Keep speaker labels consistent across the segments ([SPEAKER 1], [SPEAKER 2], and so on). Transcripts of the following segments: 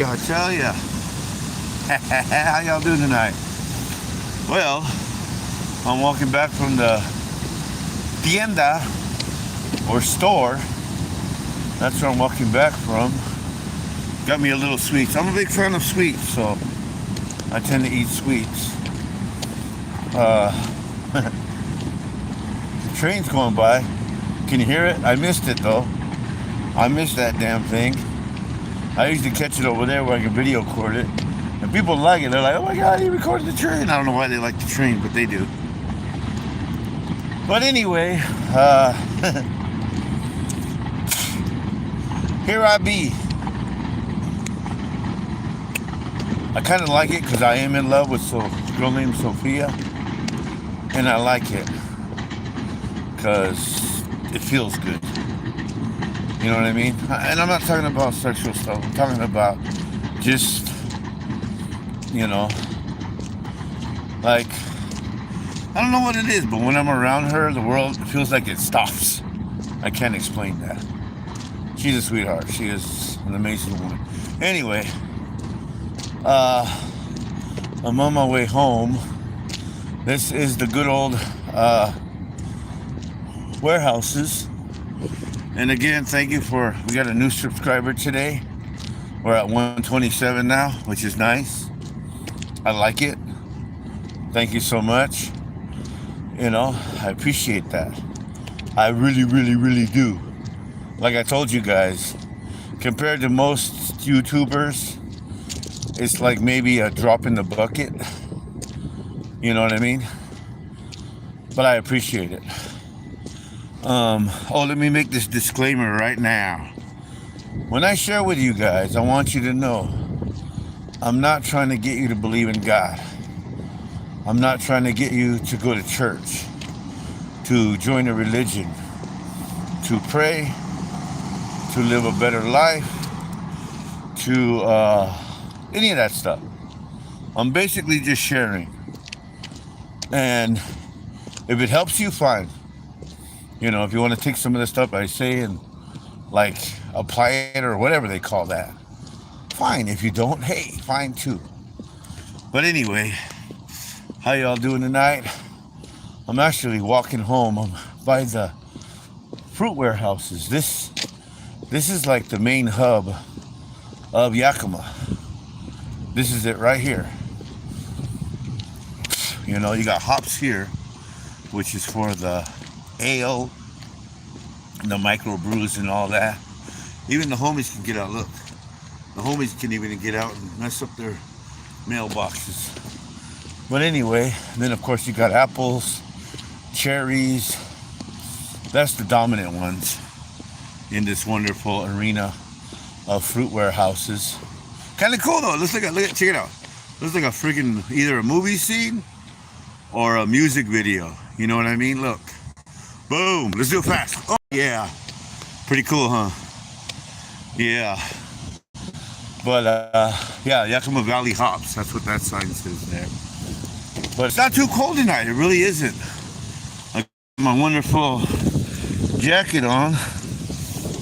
[SPEAKER 1] I tell ya. How y'all doing tonight? Well, I'm walking back from the tienda or store. That's where I'm walking back from. Got me a little sweets. I'm a big fan of sweets, so I tend to eat sweets. The train's going by. Can you hear it? I missed it though. I missed that damn thing. I usually catch it over there where I can video record it. And people like it. They're like, oh my God, he recorded the train. I don't know why they like the train, but they do. But anyway, here I be. I kind of like it because I am in love with a girl named Sophia. And I like it because it feels good. You know what I mean? And I'm not talking about sexual stuff. I'm talking about just, like, I don't know what it is, but when I'm around her, the world feels like it stops. I can't explain that. She's a sweetheart. She is an amazing woman. Anyway, I'm on my way home. This is the good old warehouses. And again, thank you we got a new subscriber today. We're at 127 now, which is nice. I like it. Thank you so much. I appreciate that. I really, really, really do. Like I told you guys, compared to most YouTubers, it's like maybe a drop in the bucket. You know what I mean? But I appreciate it. Let me make this disclaimer right now. When I share with you guys, I want you to know I'm not trying to get you to believe in God. I'm not trying to get you to go to church, to join a religion, to pray, to live a better life, to any of that stuff. I'm basically just sharing. And if it helps you, fine. If you want to take some of the stuff I say and like apply it or whatever they call that, fine. If you don't, hey, fine too. But anyway, how y'all doing tonight? I'm actually walking home. I'm by the fruit warehouses. This is like the main hub of Yakima. This is it right here. You got hops here, which is for the ale, the micro brews and all that. Even the homies can get out. Look, the homies can even get out and mess up their mailboxes. But anyway, then of course you got apples, cherries. That's the dominant ones in this wonderful arena of fruit warehouses. Kind of cool though. Check it out. Looks like a freaking either a movie scene or a music video. You know what I mean? Look. Boom. Let's do it fast. Oh, yeah. Pretty cool, huh? Yeah. But, yeah, Yakima Valley hops. That's what that sign says there. But it's not too cold tonight. It really isn't. I got my wonderful jacket on.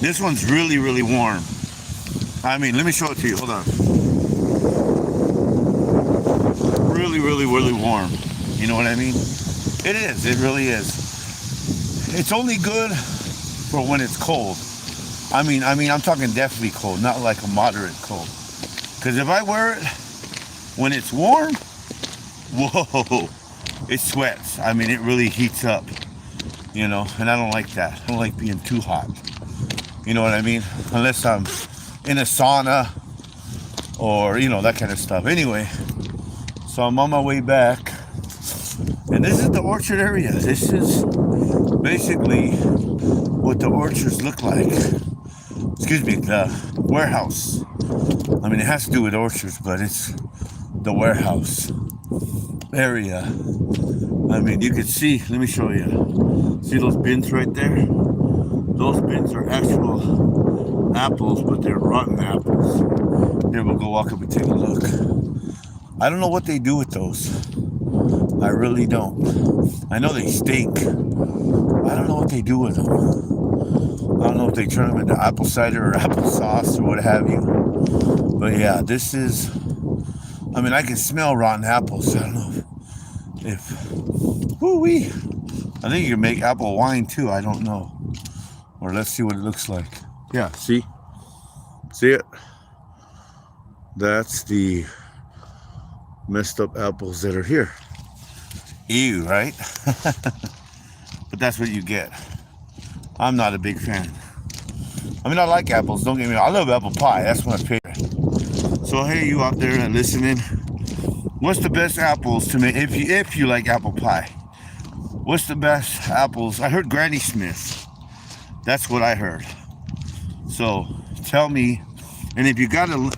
[SPEAKER 1] This one's really, really warm. I mean, let me show it to you. Hold on. Really, really, really warm. You know what I mean? It is. It really is. It's only good for when it's cold. I mean, I'm talking definitely cold, not like a moderate cold. Because if I wear it when it's warm, whoa, it sweats. I mean, it really heats up, and I don't like that. I don't like being too hot. You know what I mean? Unless I'm in a sauna or, that kind of stuff. Anyway, so I'm on my way back. And this is the orchard area. This is basically what the orchards look like. Excuse me, the warehouse. I mean, it has to do with orchards, but it's the warehouse area. I mean, you can see, let me show you. See those bins right there? Those bins are actual apples, but they're rotten apples. Here, we'll go walk up and take a look. I don't know what they do with those. I really don't. I know they stink. I don't know what they do with them. I don't know if they turn them into apple cider or applesauce or what have you. But yeah, this is, I mean, I can smell rotten apples. I don't know if woo-wee. I think you can make apple wine too. I don't know. Or let's see what it looks like. Yeah, see? See it? That's the messed up apples that are here. Ew, right? But that's what you get. I'm not a big fan. I mean, I like apples, don't get me wrong. I love apple pie. That's my favorite. So hey, you out there listening, what's the best apples to make if you like apple pie? What's the best apples? I heard Granny Smith. That's what I heard. So tell me, and if you got a,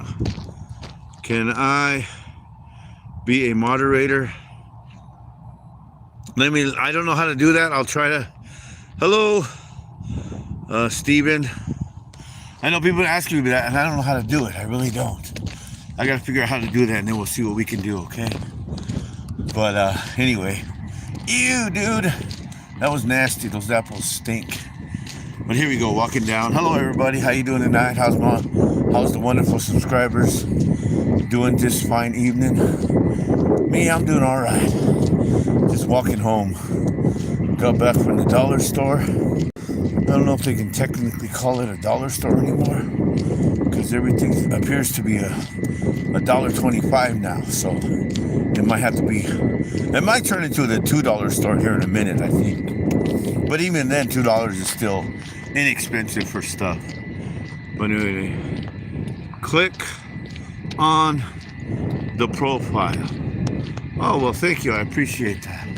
[SPEAKER 1] can I be a moderator? I don't know how to do that. I'll try to. Hello, Steven. I know people are asking me that, and I don't know how to do it. I really don't. I got to figure out how to do that, and then we'll see what we can do, okay? But anyway. Ew, dude. That was nasty. Those apples stink. But here we go, walking down. Hello, everybody. How you doing tonight? How's the wonderful subscribers doing this fine evening? Me, I'm doing all right. Just walking home. Got back from the dollar store. I don't know if they can technically call it a dollar store anymore, because everything appears to be a $1.25 now. So it might have to be. It might turn into the $2 store here in a minute, I think. But even then, $2 is still inexpensive for stuff. But anyway, click on the profile. Oh well, thank you. I appreciate that.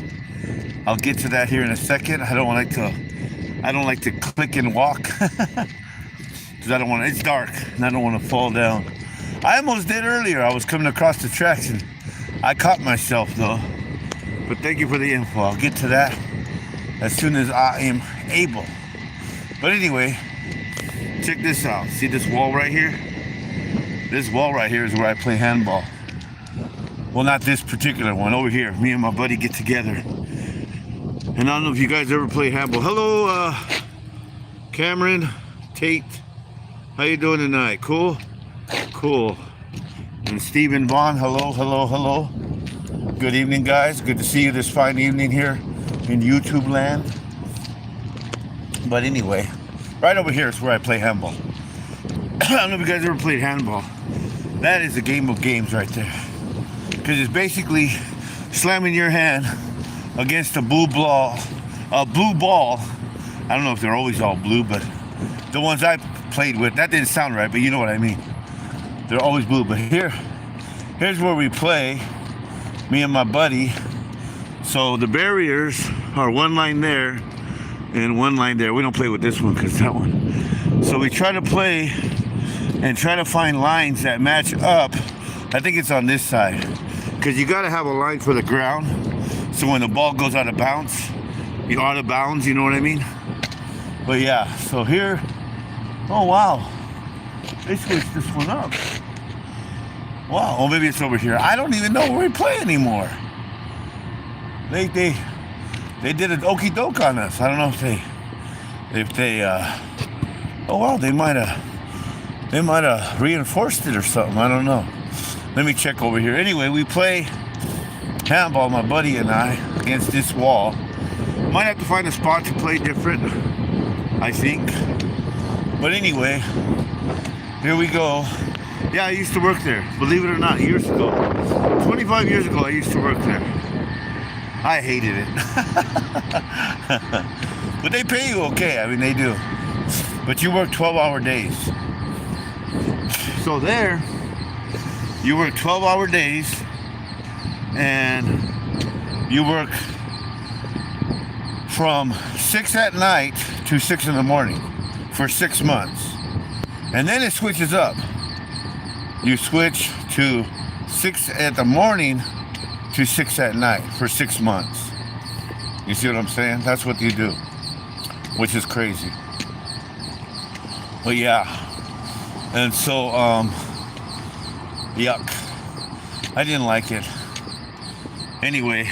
[SPEAKER 1] I'll get to that here in a second. I don't like to click and walk because I don't want to. It's dark and I don't want to fall down. I almost did earlier. I was coming across the tracks and I caught myself though. But thank you for the info. I'll get to that as soon as I am able. But anyway, check this out. See this wall right here? This wall right here is where I play handball. Well, not this particular one. Over here, me and my buddy get together. And I don't know if you guys ever play handball. Hello, Cameron, Tate. How you doing tonight? Cool? Cool. And Stephen Vaughn, hello. Good evening, guys. Good to see you this fine evening here in YouTube land. But anyway, right over here is where I play handball. I don't know if you guys ever played handball. That is a game of games right there. Because it's basically slamming your hand against a blue ball. I don't know if they're always all blue, but the ones I played with, that didn't sound right, but you know what I mean. They're always blue. But here's where we play, me and my buddy. So the barriers are one line there and one line there. We don't play with this one because that one. So we try to play and try to find lines that match up. I think it's on this side, because you got to have a line for the ground. So when the ball goes out of bounds, you're out of bounds, you know what I mean? But yeah, so here, oh wow, they switched this one up. Wow, well maybe it's over here. I don't even know where we play anymore. They did an okie doke on us. I don't know if they oh wow, they might have reinforced it or something. I don't know. Let me check over here. Anyway, we play handball, my buddy and I, against this wall. Might have to find a spot to play different, I think. But anyway, here we go. Yeah, I used to work there, believe it or not, years ago. 25 years ago, I used to work there. I hated it. But they pay you okay, I mean, they do. But you work 12-hour days. So there, you work 12-hour days, and you work from 6 at night to 6 in the morning for 6 months. And then it switches up. You switch to 6 at the morning to 6 at night for 6 months. You see what I'm saying? That's what you do, which is crazy. But yeah, and so, yuck. I didn't like it. Anyway,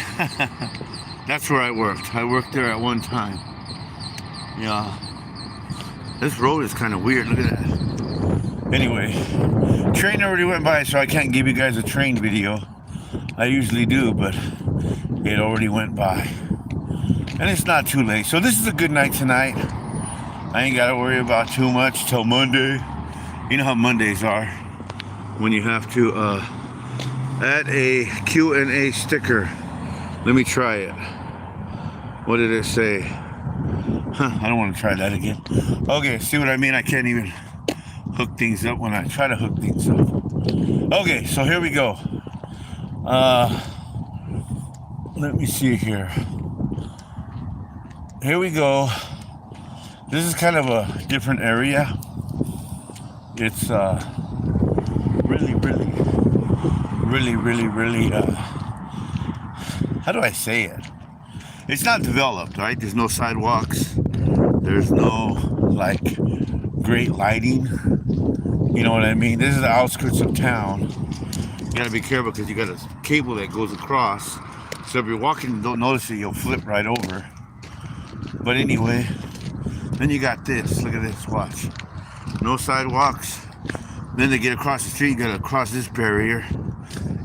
[SPEAKER 1] that's where I worked. I worked there at one time. Yeah. This road is kind of weird. Look at that. Anyway, Train already went by, so I can't give you guys a train video. I usually do, but it already went by. And it's not too late. So this is a good night tonight. I ain't got to worry about too much till Monday. You know how Mondays are when you have to add a Q&A sticker. Let me try it. What did it say? I don't want to try that again. Okay, see what I mean? I can't even hook things up when I try to hook things up. Okay, so here we go. Let me see here. Here we go. This is kind of a different area. It's really, how do I say it? It's not developed, right? There's no sidewalks. There's no, like, great lighting. You know what I mean? This is the outskirts of town. You gotta be careful because you got a cable that goes across. So if you're walking and don't notice it, you'll flip right over. But anyway, then you got this. Look at this, watch. No sidewalks. Then they get across the street, you gotta cross this barrier.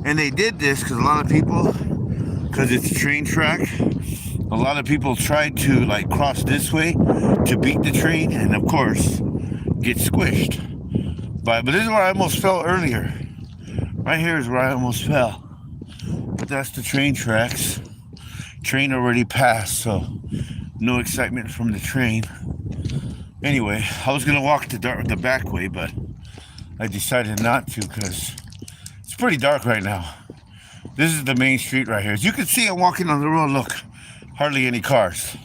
[SPEAKER 1] And they did this because a lot of people, because it's a train track, a lot of people tried to like cross this way to beat the train and of course get squished. But this is where I almost fell earlier. Right here is where I almost fell. But that's the train tracks. Train already passed, so no excitement from the train. Anyway, I was gonna walk the back way, but I decided not to because it's pretty dark right now. This is the main street right here. As you can see, I'm walking on the road. Look, hardly any cars.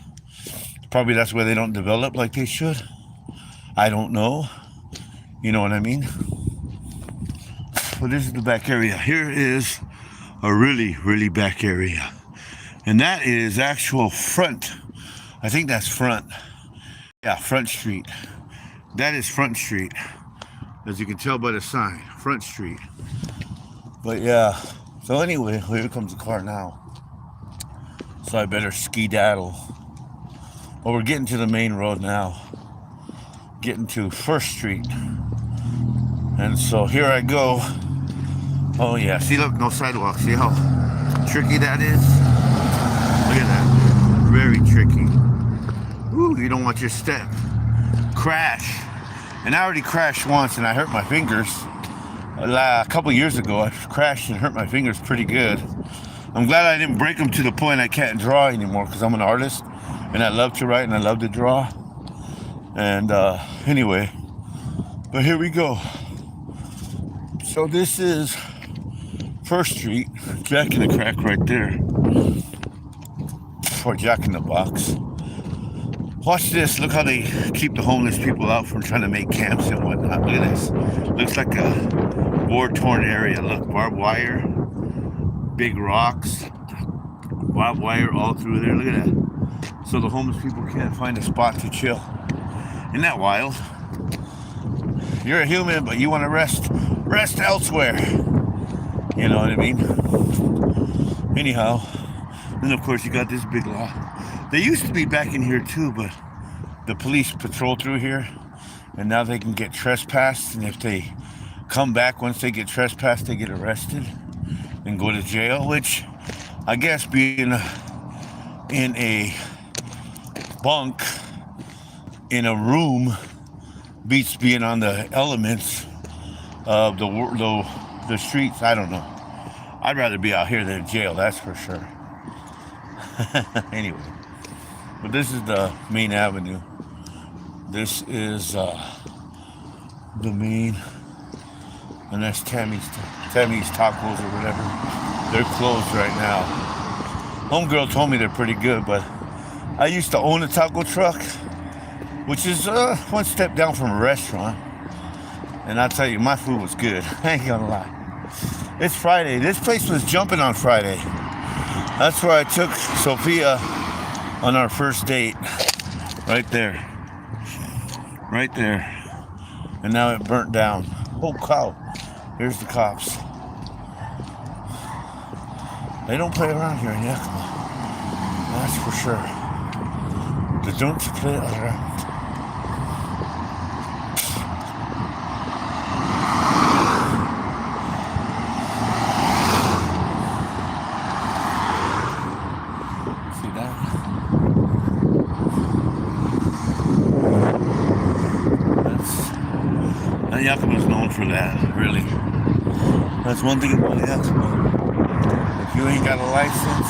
[SPEAKER 1] Probably that's why they don't develop like they should. I don't know. You know what I mean? But this is the back area. Here is a really back area. And that is actual front. I think that's front. Yeah, Front Street. That is Front Street. As you can tell by the sign, Front Street. But yeah, so anyway, here comes the car now. So I better skedaddle. Well, we're getting to the main road now. Getting to First Street. And so here I go. Oh yeah, see, look, no sidewalk. See how tricky that is? Look at that, very tricky. Ooh, you don't want your step. Crash. And I already crashed once and I hurt my fingers. A couple years ago, I crashed and hurt my fingers pretty good. I'm glad I didn't break them to the point I can't draw anymore because I'm an artist and I love to write and I love to draw. And anyway, but here we go. So this is First Street. Jack in the Crack right there. Or Jack in the Box. Watch this. Look how they keep the homeless people out from trying to make camps and whatnot. Look at this. Looks like a war-torn area. Look, barbed wire, big rocks, barbed wire all through there. Look at that. So the homeless people can't find a spot to chill. Isn't that wild? You're a human, but you want to rest elsewhere. You know what I mean? Anyhow, then of course you got this big lot. They used to be back in here too, but the police patrol through here, and now they can get trespassed, and if they come back once they get trespassed, they get arrested and go to jail, which I guess being in a bunk in a room beats being on the elements of the streets. I don't know. I'd rather be out here than in jail, that's for sure. Anyway, but this is the main avenue. This is the main, and that's Tammy's Tacos or whatever. They're closed right now. Homegirl told me they're pretty good, but I used to own a taco truck, which is one step down from a restaurant. And I'll tell you, my food was good. I ain't gonna lie. It's Friday. This place was jumping on Friday. That's where I took Sophia on our first date. Right there. Right there. And now it burnt down. Oh, cow. Here's the cops. They don't play around here in Yakima. That's for sure. They don't play around. known for that, really. That's one thing about Yakima. If you ain't got a license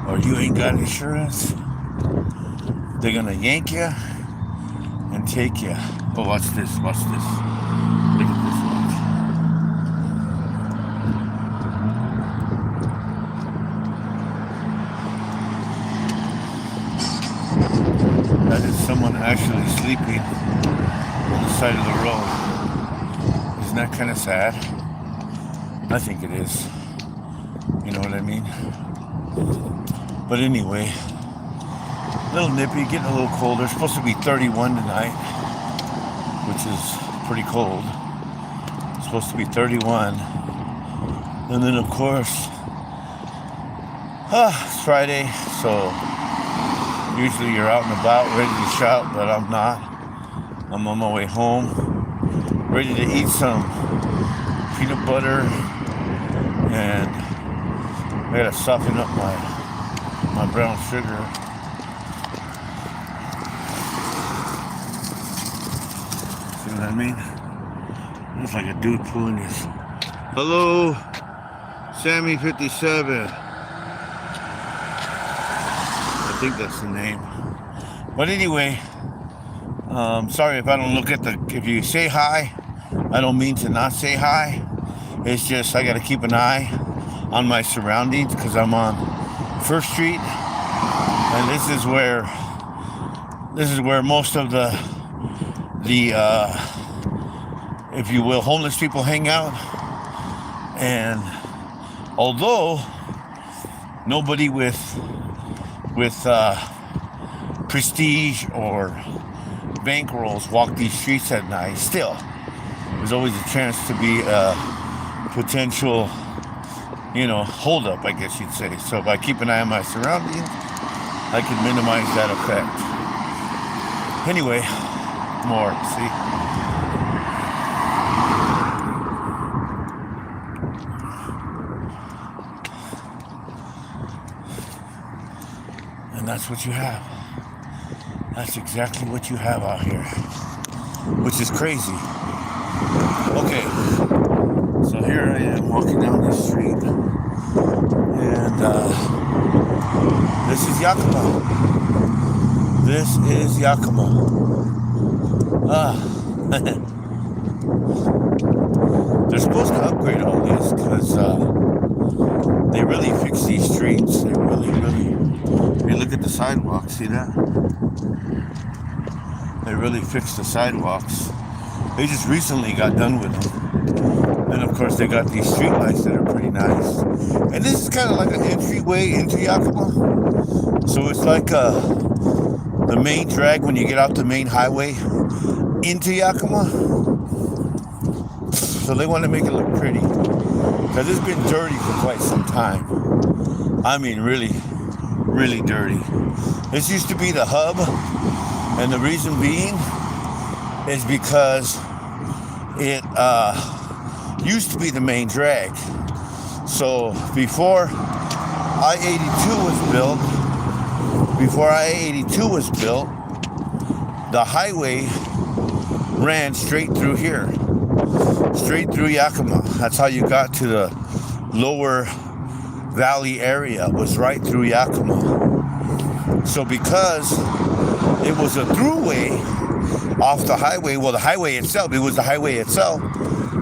[SPEAKER 1] or you ain't got insurance, they're gonna yank you and take you. Oh, watch this, watch this. Look at this, watch. That is someone actually sleeping on the side of the road. Isn't that kind of sad? I think it is. You know what I mean? But anyway, a little nippy, getting a little colder. It's supposed to be 31 tonight, which is pretty cold. It's supposed to be 31. And then, of course, it's Friday, so usually you're out and about, ready to shout, but I'm not. I'm on my way home, ready to eat some peanut butter, and I gotta soften up my brown sugar. See what I mean? Looks like a dude pulling his. Hello, Sammy 57. I think that's the name. But anyway, sorry if I don't look at if you say hi, I don't mean to not say hi. It's just I gotta keep an eye on my surroundings because I'm on First Street, and this is where most of the if you will, homeless people hang out. And although nobody with prestige or bankrolls walk these streets at night, still there's always a chance to be a potential, holdup, I guess you'd say. So if I keep an eye on my surroundings, I can minimize that effect. Anyway, more, see? And that's what you have. That's exactly what you have out here, which is crazy. Okay, so here I am walking down the street, and this is Yakima. This is Yakima. They're supposed to upgrade all this because they really fix these streets. They really. Hey, look at the sidewalks. See that? They really fixed the sidewalks. They just recently got done with them. And of course they got these street lights that are pretty nice. And this is kind of like an entryway into Yakima. So it's like the main drag when you get off the main highway into Yakima. So they want to make it look pretty. Because it's been dirty for quite some time. I mean really dirty. This used to be the hub. And the reason being is because it used to be the main drag. So before I-82 was built, the highway ran straight through here, straight through Yakima. That's how you got to the lower valley area, was right through Yakima. So because it was a throughway off the highway, well, the highway itself, it was the highway itself,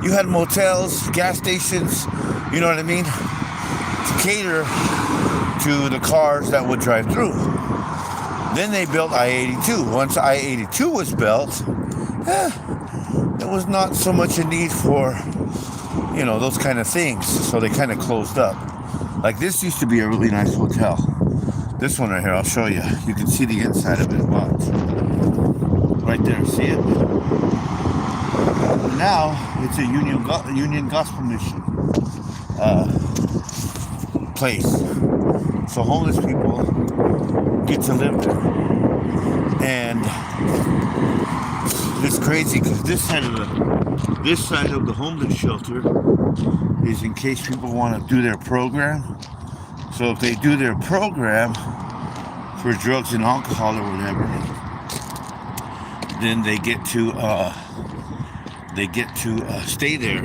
[SPEAKER 1] you had motels, gas stations, you know what I mean, to cater to the cars that would drive through. Then they built I-82. Once I-82 was built, there was not so much a need for, those kind of things. So they kind of closed up. Like this used to be a really nice hotel. This one right here, I'll show you. You can see the inside of it. Watch. Right there, see it? Now, it's a Union Gospel Mission place. So homeless people get to live there. And it's crazy because this side of the homeless shelter is in case people want to do their program. So if they do their program for drugs and alcohol or whatever, then they get to they get to stay there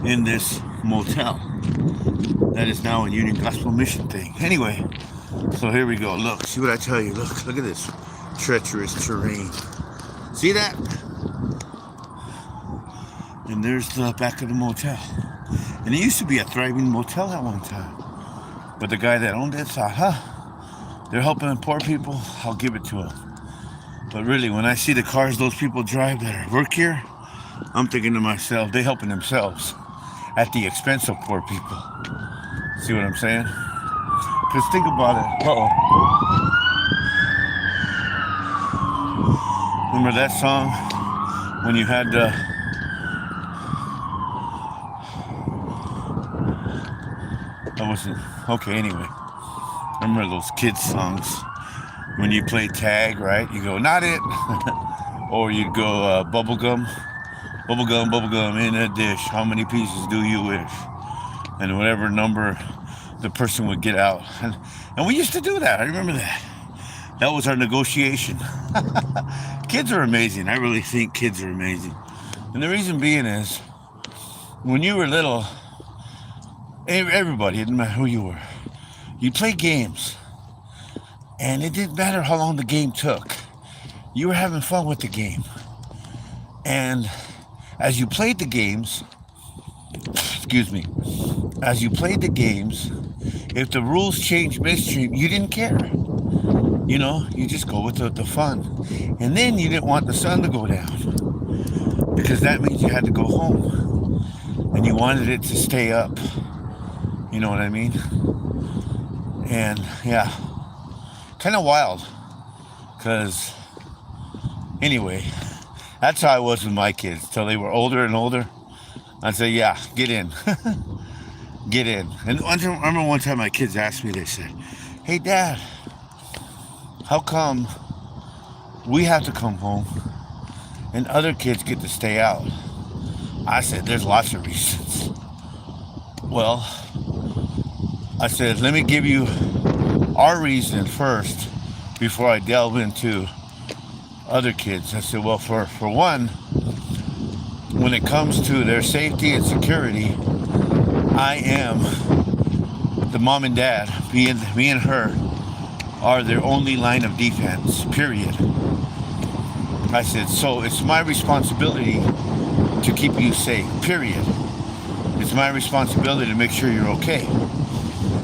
[SPEAKER 1] in this motel that is now a Union Gospel Mission thing. Anyway, so here we go. Look, see what I tell you. Look at this treacherous terrain. See that? And there's the back of the motel. And it used to be a thriving motel at one time. But the guy that owned it thought, they're helping poor people, I'll give it to them. But really, when I see the cars those people drive that work here, I'm thinking to myself, they're helping themselves at the expense of poor people. See what I'm saying? Because think about it. Remember that song when you had that wasn't okay. Anyway, remember those kids songs when you play tag, right? You go, not it, or you go bubblegum in a dish. How many pieces do you wish? And whatever number the person would get out, and we used to do that. I remember that. That was our negotiation. Kids are amazing. I really think kids are amazing. And the reason being is, when you were little, everybody, it didn't matter who you were, you played games. And it didn't matter how long the game took. You were having fun with the game. And as you played the games, as you played the games, if the rules changed midstream, you didn't care. You know, you just go with the fun. And then you didn't want the sun to go down, because that means you had to go home. And you wanted it to stay up. You know what I mean? And yeah, kind of wild. Because anyway, that's how I was with my kids till they were older and older. I'd say, yeah, get in. Get in. And I remember one time my kids asked me, they said, hey, Dad, how come we have to come home and other kids get to stay out? I said, there's lots of reasons. Well, I said, let me give you our reason first before I delve into other kids. I said, well, for one, when it comes to their safety and security, I am the mom and dad, me and her, are their only line of defense, period. I said, so it's my responsibility to keep you safe, period. It's my responsibility to make sure you're okay.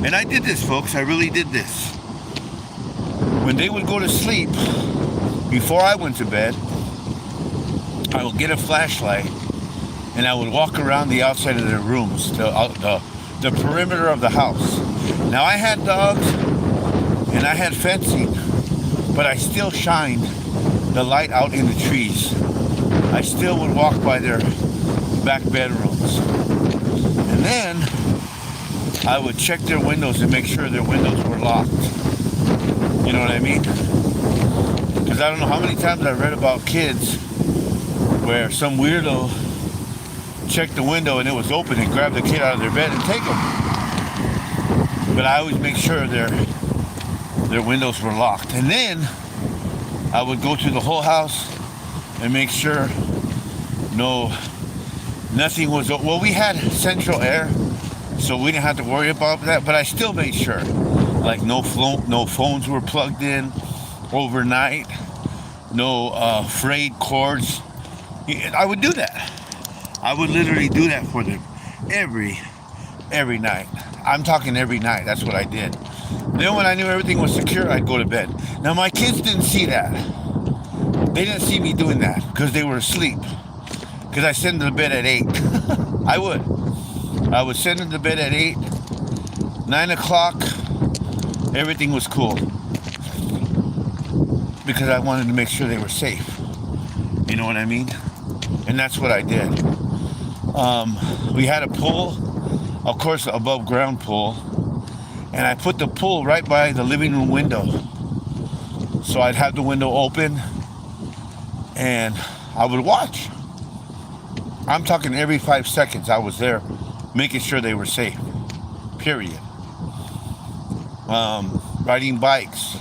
[SPEAKER 1] And I did this, folks. I really did this. When they would go to sleep, before I went to bed, I would get a flashlight and I would walk around the outside of their rooms, the perimeter of the house. Now, I had dogs and I had fencing, but I still shined the light out in the trees. I still would walk by their back bedrooms. And then I would check their windows and make sure their windows were locked. You know what I mean? Because I don't know how many times I read about kids where some weirdo checked the window and it was open and grabbed the kid out of their bed and take them. But I always make sure their windows were locked. And then I would go through the whole house and make sure nothing was, well, we had central air, so we didn't have to worry about that, but I still made sure, like no phones were plugged in overnight, no frayed cords. I would do that. I would literally do that for them every night. I'm talking every night. That's what I did. Then when I knew everything was secure, I'd go to bed. Now, my kids didn't see that. They didn't see me doing that because they were asleep. Because I send them to bed at 8. I would send them to bed at 8. 9 o'clock, everything was cool. Because I wanted to make sure they were safe. You know what I mean? And that's what I did. We had a pool, of course, above ground pool. And I put the pool right by the living room window. So I'd have the window open and I would watch. I'm talking every 5 seconds I was there making sure they were safe. Period. Riding bikes.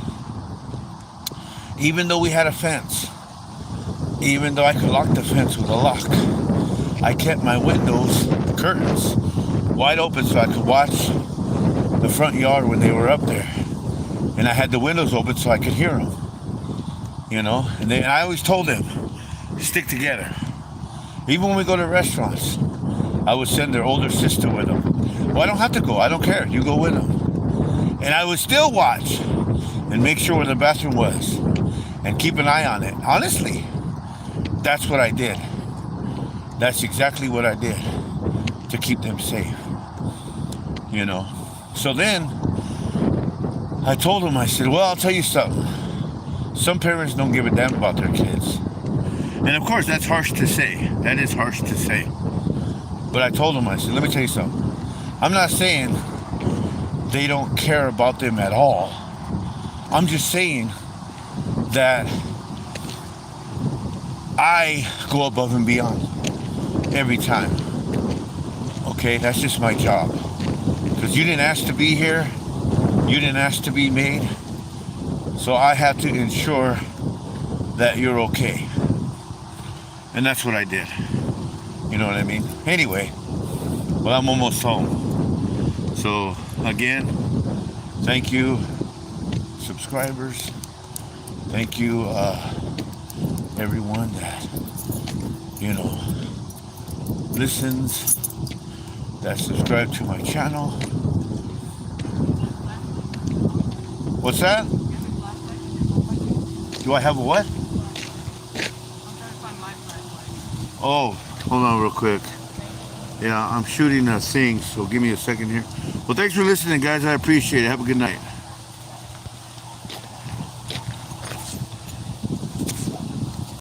[SPEAKER 1] Even though we had a fence. even though I could lock the fence with a lock, I kept my windows, the curtains, wide open so I could watch the front yard when they were up there. And I had the windows open so I could hear them, you know. And I always told them, stick together. Even when we go to restaurants, I would send their older sister with them. Well, I don't have to go. I don't care. You go with them. And I would still watch and make sure where the bathroom was and keep an eye on it. Honestly, that's what I did. That's exactly what I did to keep them safe, you know. So then I told them, I said, well, I'll tell you something. Some parents don't give a damn about their kids. And of course, that's harsh to say. That is harsh to say. But I told them, I said, let me tell you something. I'm not saying they don't care about them at all. I'm just saying that I go above and beyond every time. Okay, that's just my job. Because you didn't ask to be here. You didn't ask to be made. So I have to ensure that you're okay. And that's what I did. You know what I mean? Anyway, well, I'm almost home. So, again, thank you, subscribers. Thank you, everyone that, you know, listens, that subscribe to my channel. What's that? Do I have a what? Oh, hold on real quick. Yeah, I'm shooting a thing, so give me a second here. Well, thanks for listening, guys. I appreciate it. Have a good night.